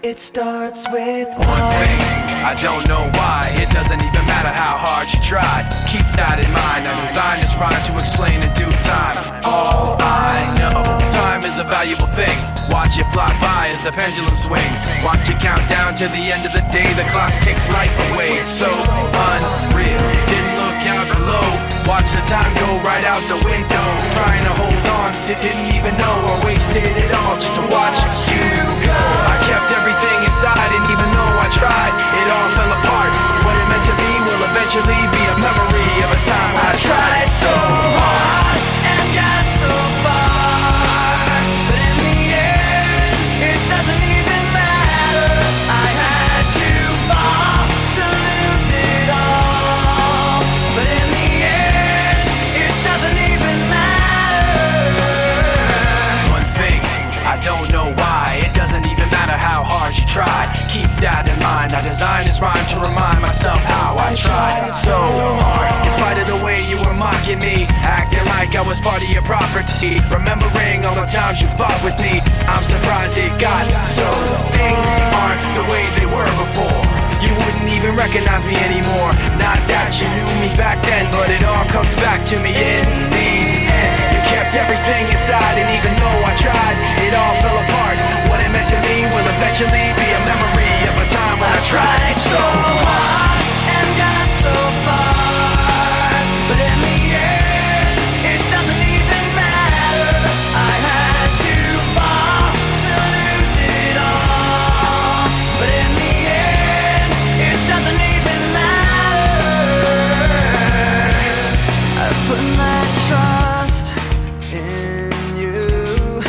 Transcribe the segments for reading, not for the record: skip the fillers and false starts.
It starts with one thing, I don't know why. It doesn't even matter how hard you try. Keep that in mind. I designed this rhyme to explain in due time. All I know, time is a valuable thing. Watch it fly by as the pendulum swings. Watch it count down to the end of the day. The clock takes life away. It's so unreal. Didn't look out below. Watch the time go right out the window. Trying to hold on to didn't even know I wasted it all just to watch you go. I kept everything inside and even though I tried, it all fell apart. What it meant to be will eventually be a memory of a time I tried so hard and got so far. But in the end, it doesn't even matter. I had to fall to lose it all. But in the end, it doesn't even matter. One thing, I don't know why. It doesn't even matter how hard you try. Keep that in mind. I designed this rhyme to remind myself how I tried so hard. In spite of the way you were mocking me, acting like I was part of your property, remembering all the times you fought with me, I'm surprised it got so. Things aren't the way they were before. You wouldn't even recognize me anymore. Not that you knew me back then, but it all comes back to me in the end. You kept everything inside, and even though I tried, it all fell apart. What it meant to me will eventually be a memory of a time when I tried so hard and got so far. But in the end, it doesn't even matter. I had to fall to lose it all. But in the end, it doesn't even matter. I've put my trust in you,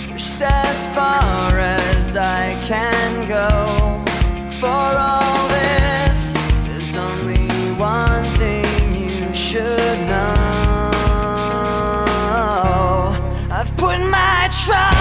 pushed as far as I can go. For all this, there's only one thing you should know. I've put my trust